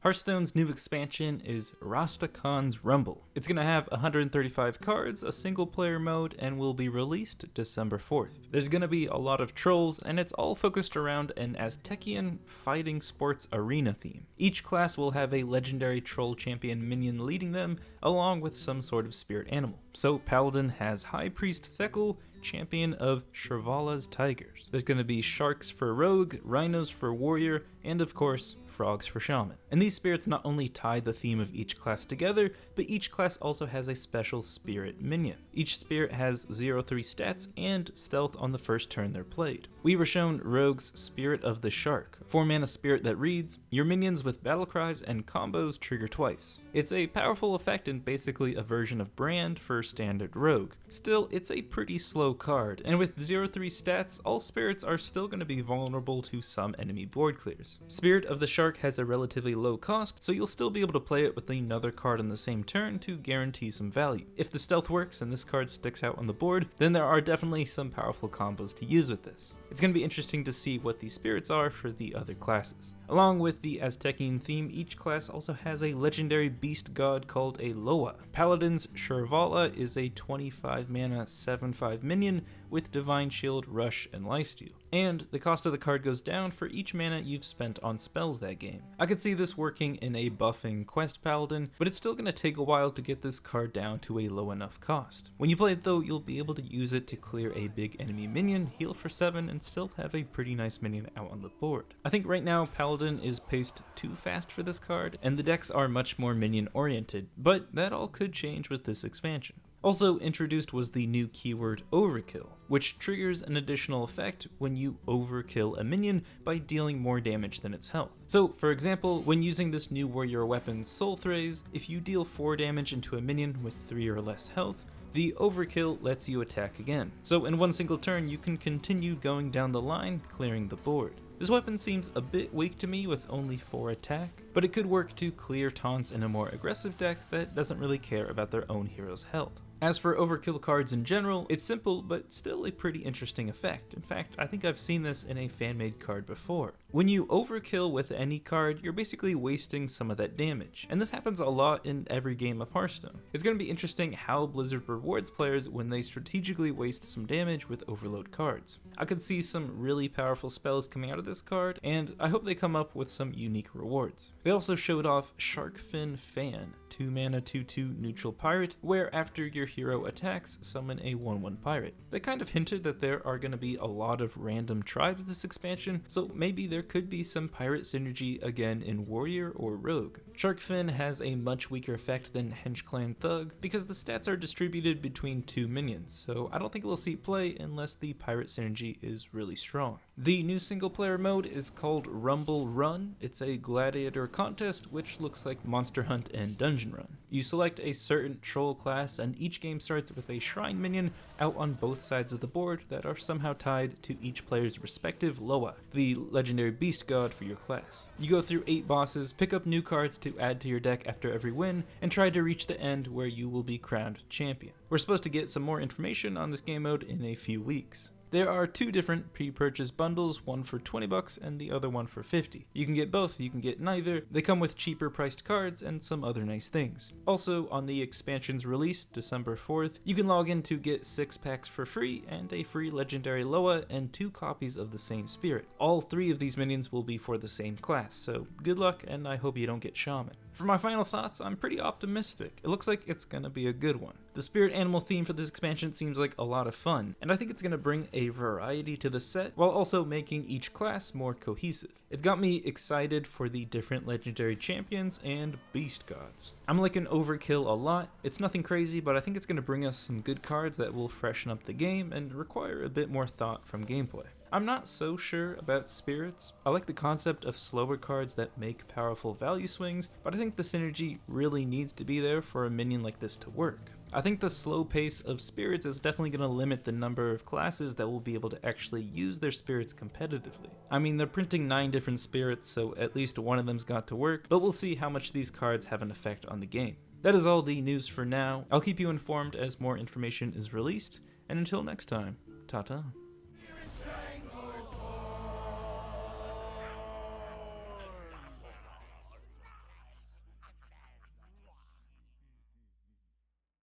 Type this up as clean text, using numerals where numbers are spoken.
Hearthstone's new expansion is Rastakhan's Rumble. It's going to have 135 cards, a single player mode, and will be released December 4th. There's going to be a lot of trolls, and it's all focused around an Aztecian fighting sports arena theme. Each class will have a legendary troll champion minion leading them, along with some sort of spirit animal. So Paladin has High Priest Thekkel, champion of Shirvala's Tigers. There's going to be sharks for rogue, rhinos for warrior, and of course, frogs for shaman. And these spirits not only tie the theme of each class together, but each class also has a special spirit minion. Each spirit has 0-3 stats and stealth on the first turn they're played. We were shown Rogue's Spirit of the Shark, 4-mana spirit that reads, your minions with battle cries and combos trigger twice. It's a powerful effect and basically a version of Brand for standard Rogue. Still, it's a pretty slow card, and with 0-3 stats, all spirits are still going to be vulnerable to some enemy board clears. Spirit of the Shark has a relatively low cost, so you'll still be able to play it with another card on the same turn to guarantee some value. If the stealth works and this card sticks out on the board, then there are definitely some powerful combos to use with this. It's going to be interesting to see what these spirits are for the other classes. Along with the Aztecian theme, each class also has a legendary beast god called a Loa. Paladin's Shirvala is a 25-mana 7/5 minion with Divine Shield, Rush, and Lifesteal. And the cost of the card goes down for each mana you've spent on spells that game. I could see this working in a buffing quest paladin, but it's still going to take a while to get this card down to a low enough cost. When you play it though, you'll be able to use it to clear a big enemy minion, heal for 7, and still have a pretty nice minion out on the board. I think right now Paladin is paced too fast for this card, and the decks are much more minion oriented, but that all could change with this expansion. Also introduced was the new keyword Overkill, which triggers an additional effect when you overkill a minion by dealing more damage than its health. So for example, when using this new warrior weapon Soul Thraze, if you deal 4 damage into a minion with 3 or less health, the overkill lets you attack again. So in one single turn you can continue going down the line, clearing the board. This weapon seems a bit weak to me with only 4 attack, but it could work to clear taunts in a more aggressive deck that doesn't really care about their own hero's health. As for overkill cards in general, it's simple but still a pretty interesting effect. In fact, I think I've seen this in a fan-made card before. When you overkill with any card, you're basically wasting some of that damage, and this happens a lot in every game of Hearthstone. It's going to be interesting how Blizzard rewards players when they strategically waste some damage with overload cards. I could see some really powerful spells coming out of this card, and I hope they come up with some unique rewards. They also showed off Sharkfin Fan, 2-mana 2/2 neutral pirate, where after your hero attacks, summon a 1/1 pirate. They kind of hinted that there are going to be a lot of random tribes this expansion, so maybe there could be some pirate synergy again in warrior or rogue. Sharkfin has a much weaker effect than Henchclan Thug because the stats are distributed between 2 minions, so I don't think we'll see play unless the pirate synergy is really strong. The new single player mode is called Rumble Run. It's a gladiator contest which looks like Monster Hunt and Dungeon Run. You select a certain troll class and each game starts with a shrine minion out on both sides of the board that are somehow tied to each player's respective Loa, the legendary beast god for your class. You go through 8 bosses, pick up new cards to add to your deck after every win, and try to reach the end where you will be crowned champion. We're supposed to get some more information on this game mode in a few weeks. There are 2 different pre-purchase bundles, one for $20 and the other one for $50. You can get both, you can get neither. They come with cheaper priced cards and some other nice things. Also, on the expansion's release, December 4th, you can log in to get 6 packs for free and a free legendary Loa and 2 copies of the same spirit. All 3 of these minions will be for the same class, so good luck and I hope you don't get shaman. For my final thoughts, I'm pretty optimistic. It looks like it's gonna be a good one. The spirit animal theme for this expansion seems like a lot of fun, and I think it's gonna bring a variety to the set while also making each class more cohesive. It's got me excited for the different legendary champions and beast gods. I'm liking Overkill a lot. It's nothing crazy, but I think it's gonna bring us some good cards that will freshen up the game and require a bit more thought from gameplay. I'm not so sure about spirits. I like the concept of slower cards that make powerful value swings, but I think the synergy really needs to be there for a minion like this to work. I think the slow pace of spirits is definitely going to limit the number of classes that will be able to actually use their spirits competitively. I mean, they're printing 9 different spirits, so at least one of them's got to work, but we'll see how much these cards have an effect on the game. That is all the news for now. I'll keep you informed as more information is released, and until next time, ta-ta.